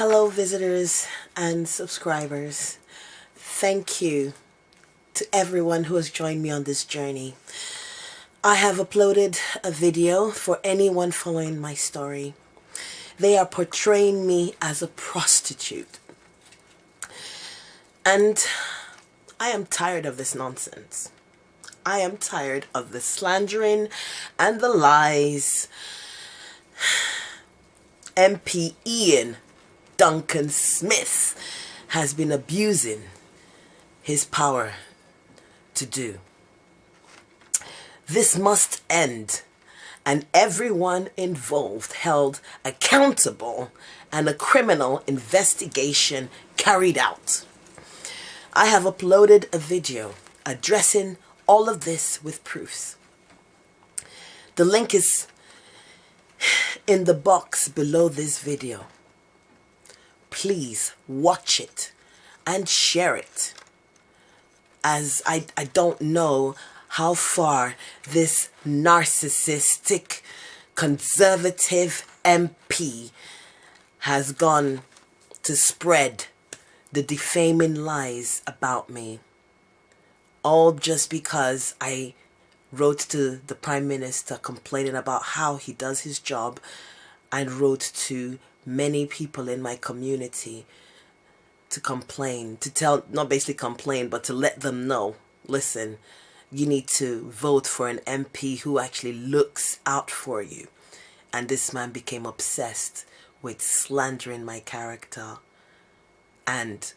Hello visitors and subscribers. Thank you to everyone who has joined me on this journey. I have uploaded a video for anyone following my story. They are portraying me as a prostitute. And I am tired of this nonsense. I am tired of the slandering and the lies. MP Ian Duncan Smith has been abusing his power to do. This must end and everyone involved held accountable and a criminal investigation carried out. I have uploaded a video addressing all of this with proofs. The link is in the box below this video. Please watch it and share it, as I don't know how far this narcissistic conservative MP has gone to spread the defaming lies about me, all just because I wrote to the Prime Minister complaining about how he does his job, and wrote to many people in my community to complain, to tell, not basically complain, but to let them know, listen, you need to vote for an MP who actually looks out for you. And this man became obsessed with slandering my character and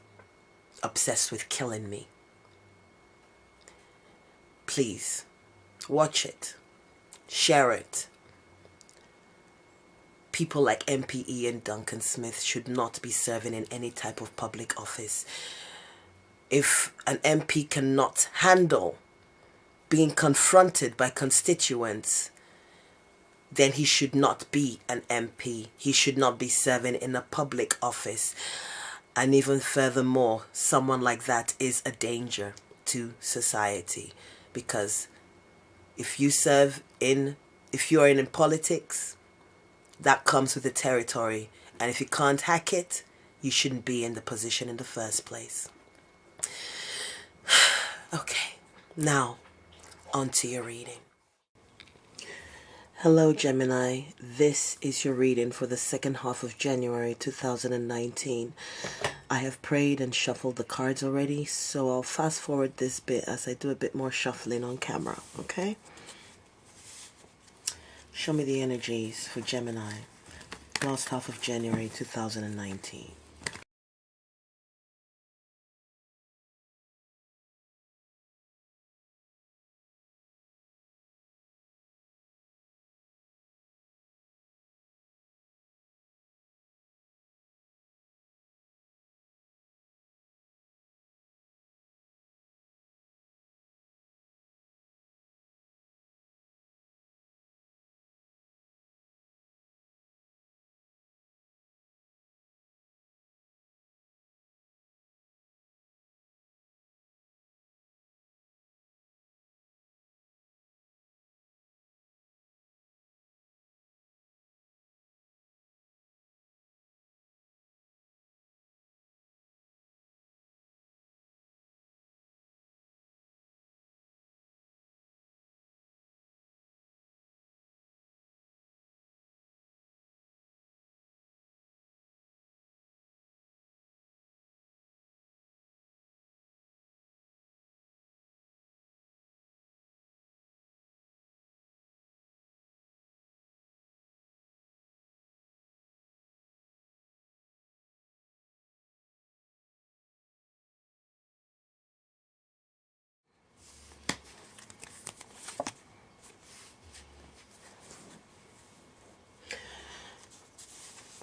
obsessed with killing me. Please watch it, share it. People like MP Ian Duncan Smith should not be serving in any type of public office. If an MP cannot handle being confronted by constituents, then he should not be an MP. He should not be serving in a public office. And even furthermore, someone like that is a danger to society, because if you are in politics, that comes with the territory, and if you can't hack it, you shouldn't be in the position in the first place. Okay, now on to your reading. Hello Gemini, this is your reading for the second half of January 2019. I have prayed and shuffled the cards already, so I'll fast forward this bit as I do a bit more shuffling on camera, okay? Show me the energies for Gemini, last half of January 2019.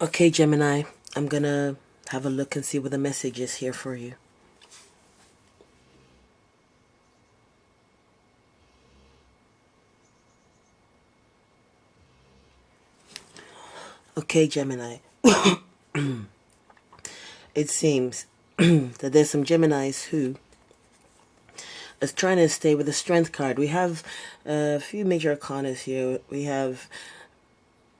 Okay, Gemini, I'm gonna have a look and see what the message is here for you. Okay, Gemini. It seems that there's some Geminis who is trying to stay with the Strength card. We have a few major arcanas here. We have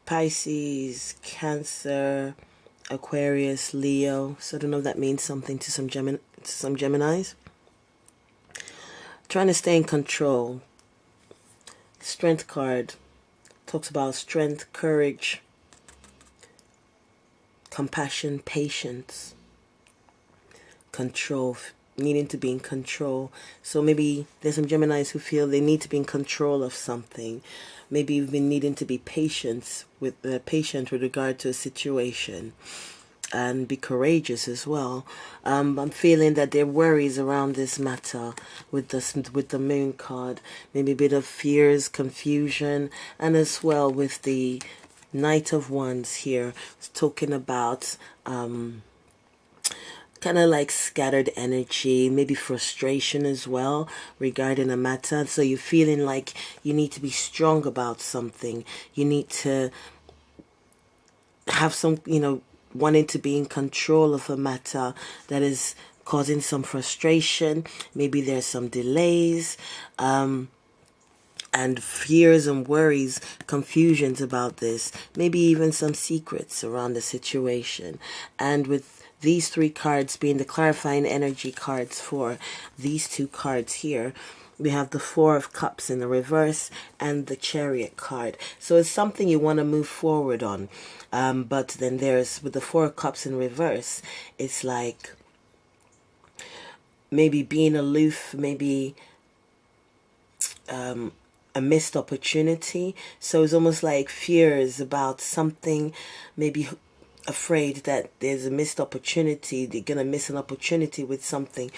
Pisces, Cancer, Aquarius, Leo. So I don't know if that means something to some Geminis. Trying to stay in control. Strength card talks about strength, courage, compassion, patience, control, needing to be in control. So maybe there's some Geminis who feel they need to be in control of something. Maybe you've been needing to be patient with regard to a situation, and be courageous as well. I'm feeling that there are worries around this matter with the moon card. Maybe a bit of fears, confusion, and as well with the Knight of Wands here. It's talking about kind of like scattered energy, maybe frustration as well regarding a matter. So you're feeling like you need to be strong about something. You need to have some, wanting to be in control of a matter that is causing some frustration. Maybe there's some delays, and fears and worries, confusions about this. Maybe even some secrets around the situation. And with these three cards being the clarifying energy cards for these two cards here, we have the Four of Cups in the reverse and the Chariot card. So it's something you want to move forward on. But then there's, with the Four of Cups in reverse, it's like maybe being aloof, maybe a missed opportunity. So it's almost like fears about something, maybe afraid that there's a missed opportunity, they're gonna miss an opportunity with something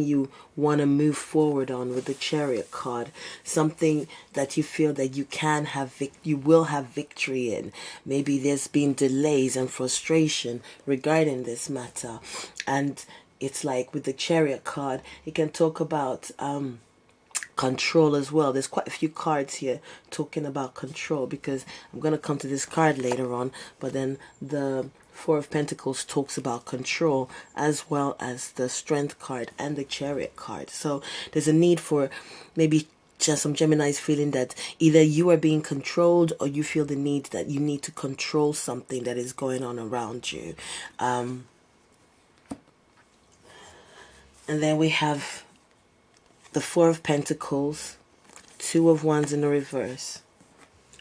you want to move forward on with the Chariot card, something that you feel that you will have victory in. Maybe there's been delays and frustration regarding this matter, and it's like with the Chariot card, it can talk about control as well. There's quite a few cards here talking about control, because I'm going to come to this card later on, but then the Four of Pentacles talks about control, as well as the Strength card and the Chariot card. So there's a need for maybe just some Geminis feeling that either you are being controlled, or you feel the need that you need to control something that is going on around you. And then we have the Four of Pentacles, Two of Wands in the reverse,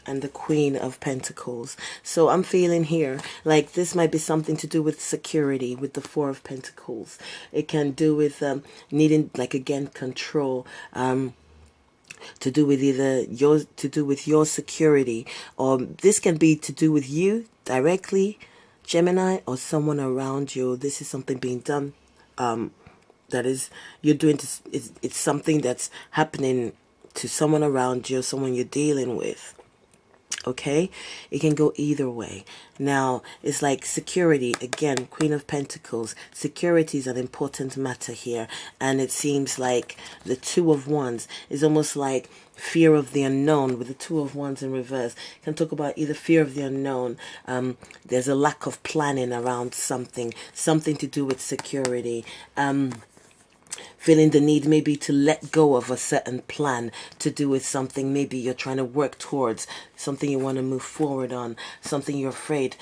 and the Queen of Pentacles. So I'm feeling here like this might be something to do with security with the Four of Pentacles. It can do with needing, like, again, control, to do with either your security, or this can be to do with you directly, Gemini, or someone around you. This is something being done, that is, you're doing this, it's something that's happening to someone around you, someone you're dealing with. Okay, it can go either way. Now, it's like security, again, Queen of Pentacles. Security is an important matter here, and it seems like the Two of Wands is almost like fear of the unknown. With the Two of Wands in reverse, you can talk about either fear of the unknown, there's a lack of planning around something to do with security, feeling the need maybe to let go of a certain plan to do with something maybe you're trying to work towards, something you want to move forward on, something you're afraid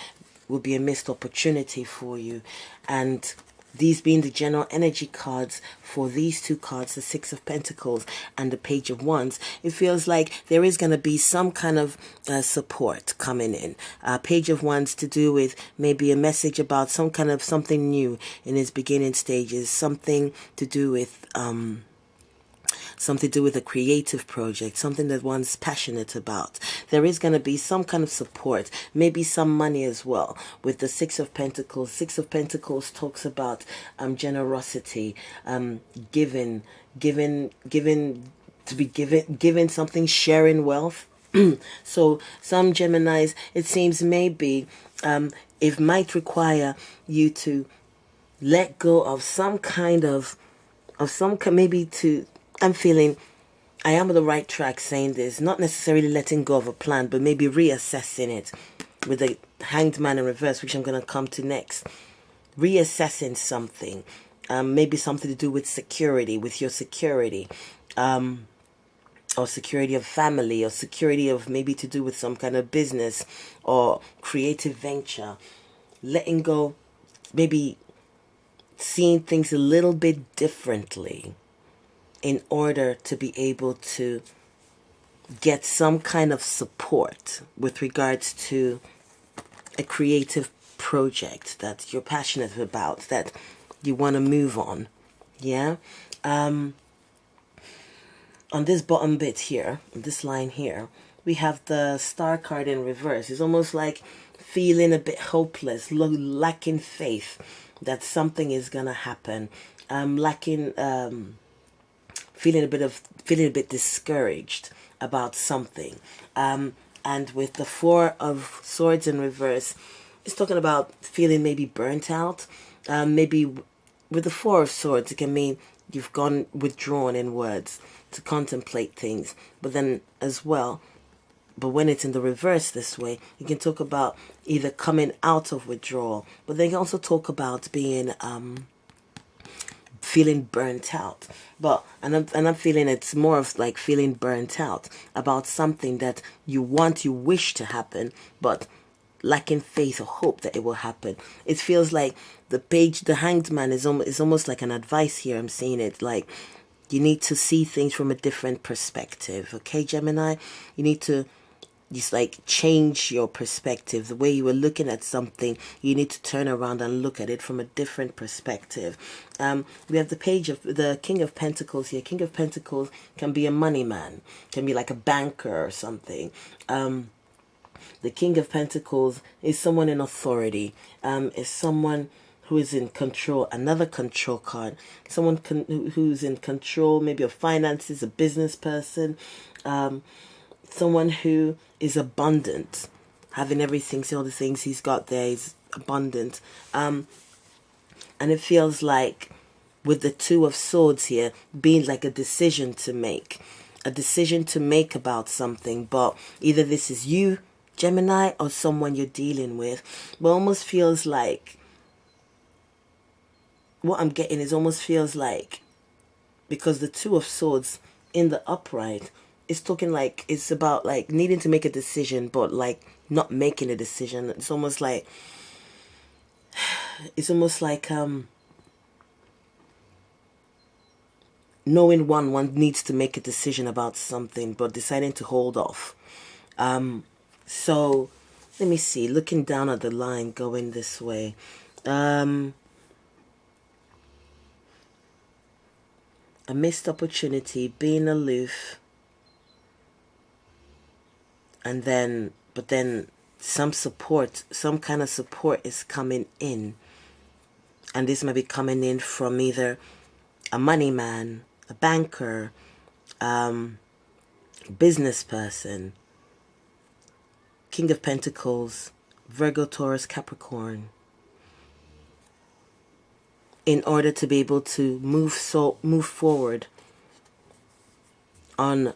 will be a missed opportunity for you. And these being the general energy cards for these two cards, the Six of Pentacles and the Page of Wands, it feels like there is going to be some kind of support coming in. Page of Wands to do with maybe a message about some kind of something new in its beginning stages, something to do with a creative project, something that one's passionate about. There is going to be some kind of support, maybe some money as well. With the Six of Pentacles, Six of Pentacles talks about generosity, giving something, sharing wealth. So some Geminis, it seems maybe it might require you to let go of maybe to, I'm feeling I am on the right track saying this, not necessarily letting go of a plan, but maybe reassessing it with the Hanged Man in reverse, which I'm going to come to next. Reassessing something, maybe something to do with security, with your security, or security of family, or security of maybe to do with some kind of business or creative venture. letting go, maybe seeing things a little bit differently in order to be able to get some kind of support with regards to a creative project that you're passionate about, that you want to move on. Yeah. On this bottom bit here, this line here, we have the star card in reverse. It's almost like feeling a bit hopeless, lacking faith that something is gonna happen, lacking, feeling a bit discouraged about something. And with the Four of Swords in reverse, it's talking about feeling maybe burnt out. Maybe with the Four of Swords, it can mean you've gone withdrawn inwards to contemplate things. But then as well, but when it's in the reverse this way, you can talk about either coming out of withdrawal, but they can also talk about being feeling burnt out. But and I'm feeling it's more of like feeling burnt out about something that you wish to happen, but lacking faith or hope that it will happen. It feels like the Hanged Man is almost like an advice here. I'm seeing it like you need to see things from a different perspective. Okay, Gemini, you need to just like change your perspective. The way you were looking at something, you need to turn around and look at it from a different perspective. We have the King of Pentacles here. King of Pentacles can be a money man, can be like a banker or something. The King of Pentacles is someone in authority, is someone who is in control. Another control card, someone who's in control maybe of finances, a business person, someone who is abundant, having everything, see all the things he's got there, is abundant. And it feels like with the Two of Swords here being like a decision to make about something, but either this is you, Gemini, or someone you're dealing with. But almost feels like what I'm getting is almost feels like, because the Two of Swords in the upright, it's talking like it's about like needing to make a decision, but like not making a decision. It's almost like knowing one needs to make a decision about something, but deciding to hold off. So let me see, looking down at the line going this way. A missed opportunity, being aloof, and then some kind of support is coming in, and this might be coming in from either a money man, a banker, business person. King of Pentacles, Virgo, Taurus, Capricorn, in order to be able to move forward on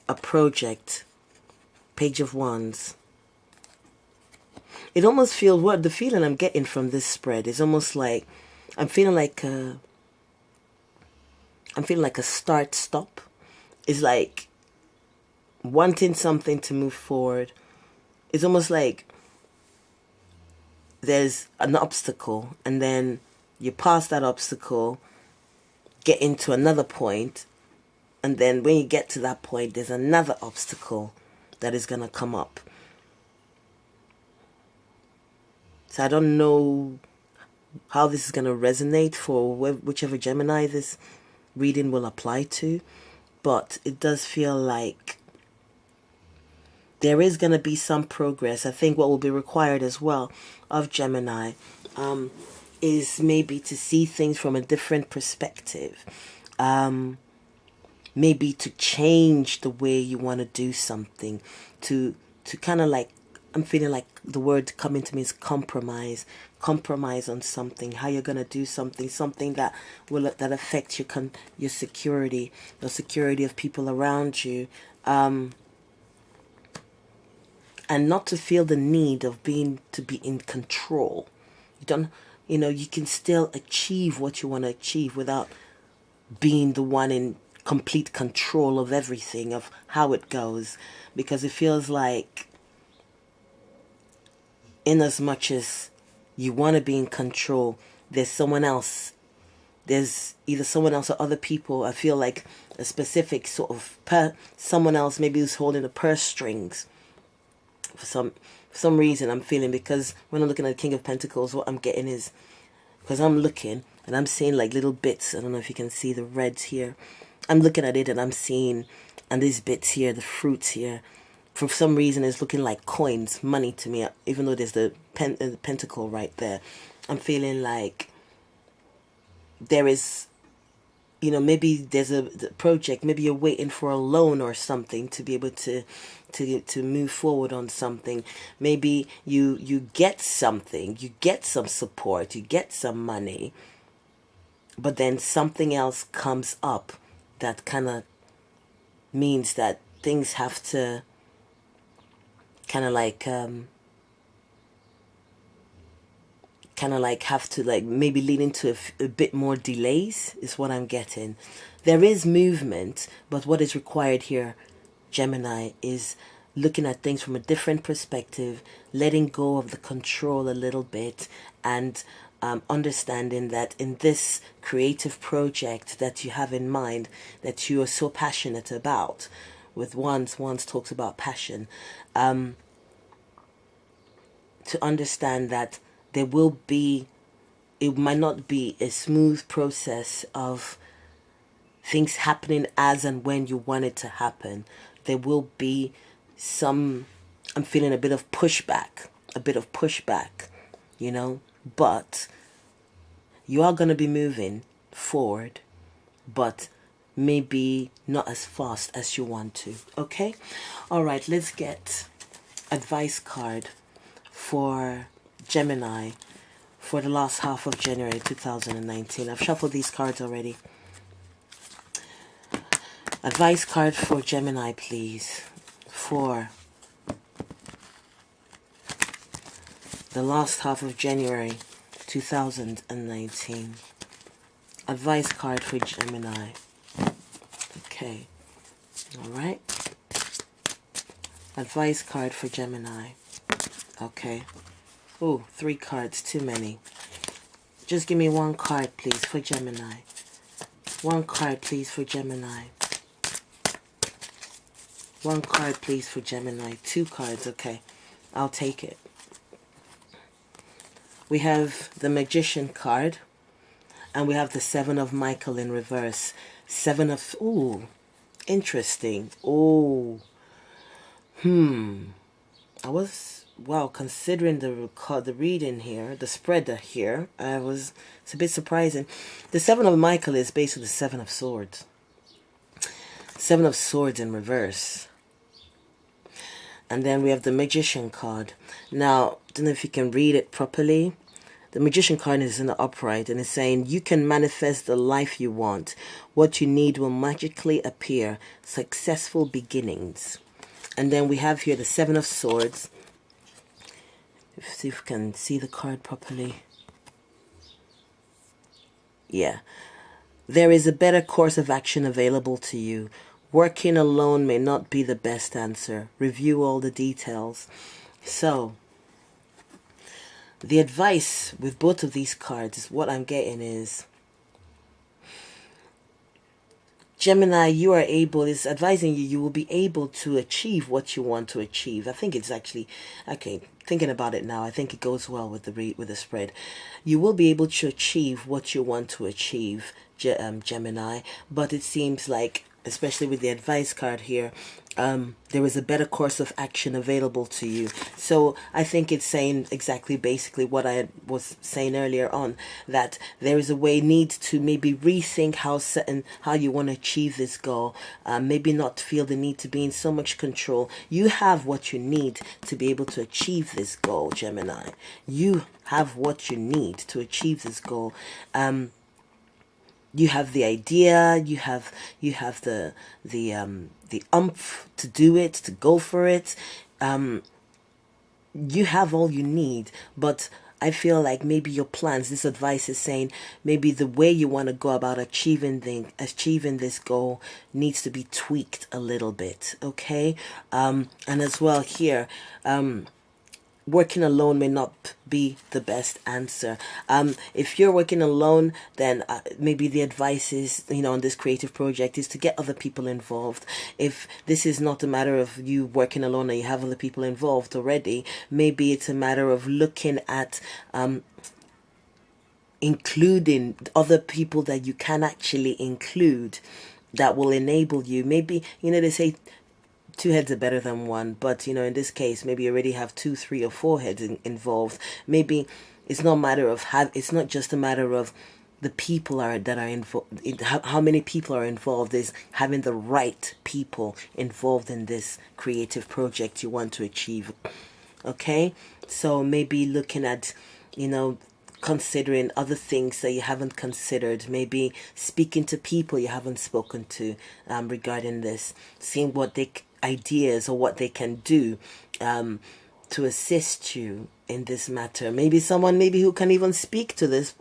a project. Page of Wands. It almost feels, what the feeling I'm getting from this spread is almost like I'm feeling like a start-stop. It's like wanting something to move forward. It's almost like there's an obstacle, and then you pass that obstacle, get into another point, and then when you get to that point, there's another obstacle that is going to come up. So I don't know how this is going to resonate for whichever Gemini this reading will apply to, but it does feel like there is going to be some progress. I think what will be required as well of Gemini is maybe to see things from a different perspective. Maybe to change the way you want to do something, to kind of like, I'm feeling like the word coming to me is compromise on something, how you're going to do something that affects your security, the security of people around you, and not to feel the need of to be in control. You can still achieve what you want to achieve without being the one in complete control of everything, of how it goes, because it feels like in as much as You want to be in control. There's someone else. There's either someone else or other people. I feel like a specific sort of someone else maybe who's holding the purse strings for some reason. I'm feeling, because when I'm looking at the King of Pentacles, what I'm getting is, because I'm looking and I'm seeing like little bits. I don't know if you can see the reds here. I'm looking at it and I'm seeing, and these bits here, the fruits here, for some reason it's looking like coins, money to me, even though there's the pentacle right there. I'm feeling like there is, you know, maybe there's a project, maybe you're waiting for a loan or something to be able to move forward on something. Maybe you get something, you get some support, you get some money, but then something else comes up that kind of means that things have to kind of like have to like maybe lead into a bit more delays, is what I'm getting. There is movement, but what is required here, Gemini, is looking at things from a different perspective, letting go of the control a little bit, and understanding that in this creative project that you have in mind, that you are so passionate about, with Wands talks about passion, to understand that there will be, it might not be a smooth process of things happening as and when you want it to happen. There will be some, I'm feeling a bit of pushback, you know, but you are going to be moving forward, but maybe not as fast as you want to. Okay? All right, let's get advice card for Gemini for the last half of January 2019. I've shuffled these cards already. Advice card for Gemini, please, for the last half of January 2019. Advice card for Gemini. Okay. All right. Advice card for Gemini. Okay. Oh, 3 cards, too many. Just give me 1 card, please, for Gemini. 1 card, please, for Gemini. 1 card, please, for Gemini. 2 cards, okay. I'll take it. We have the Magician card, and we have the 7 of Michael in reverse. 7 of, ooh, interesting. Oh, I was, wow, considering the reading here, the spread here, it's a bit surprising. The 7 of Michael is basically the 7 of Swords. 7 of Swords in reverse. And then we have the Magician card. Now, I don't know if you can read it properly. The Magician card is in the upright, and it's saying, you can manifest the life you want. What you need will magically appear. Successful beginnings. And then we have here the 7 of Swords. Let's see if we can see the card properly. Yeah. There is a better course of action available to you. Working alone may not be the best answer. Review all the details. So, the advice with both of these cards is, what I'm getting is, Gemini, you are able, is advising you, you will be able to achieve what you want to achieve. I think it's actually, okay, thinking about it now, I think it goes well with the spread. You will be able to achieve what you want to achieve, Gemini, but it seems like, especially with the advice card here, there is a better course of action available to you. So I think it's saying exactly basically what I was saying earlier on, that there is a way, need to maybe rethink how you want to achieve this goal. Maybe not feel the need to be in so much control. You have what you need to be able to achieve this goal, Gemini. You have what you need to achieve this goal. You have the idea, you have the umph to do it, to go for it. You have all you need, but I feel like maybe your plans, this advice is saying, maybe the way you want to go about achieving this goal needs to be tweaked a little bit, okay? And as well here, working alone may not be the best answer. If you're working alone, then maybe the advice is, on this creative project is to get other people involved. If this is not a matter of you working alone and you have other people involved already, maybe it's a matter of looking at including other people that you can actually include that will enable you. Maybe, they say two heads are better than one, but in this case, maybe you already have 2, 3, or 4 heads involved. Maybe it's not matter of it's not just a matter of the people that are involved. How many people are involved is having the right people involved in this creative project you want to achieve. Okay, so maybe looking at considering other things that you haven't considered, maybe speaking to people you haven't spoken to regarding this, seeing what ideas or what they can do to assist you in this matter. Maybe someone who can even speak to this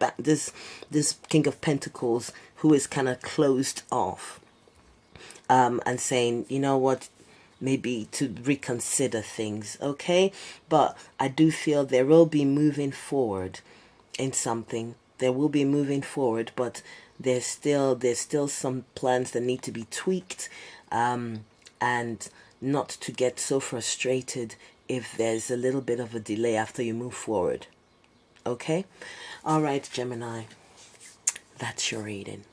King of Pentacles who is kind of closed off, and saying, what, maybe to reconsider things. Okay, but I do feel there will be moving forward in something. There will be moving forward, but there's still some plans that need to be tweaked, and not to get so frustrated if there's a little bit of a delay after you move forward. Okay, all right, Gemini, that's your reading.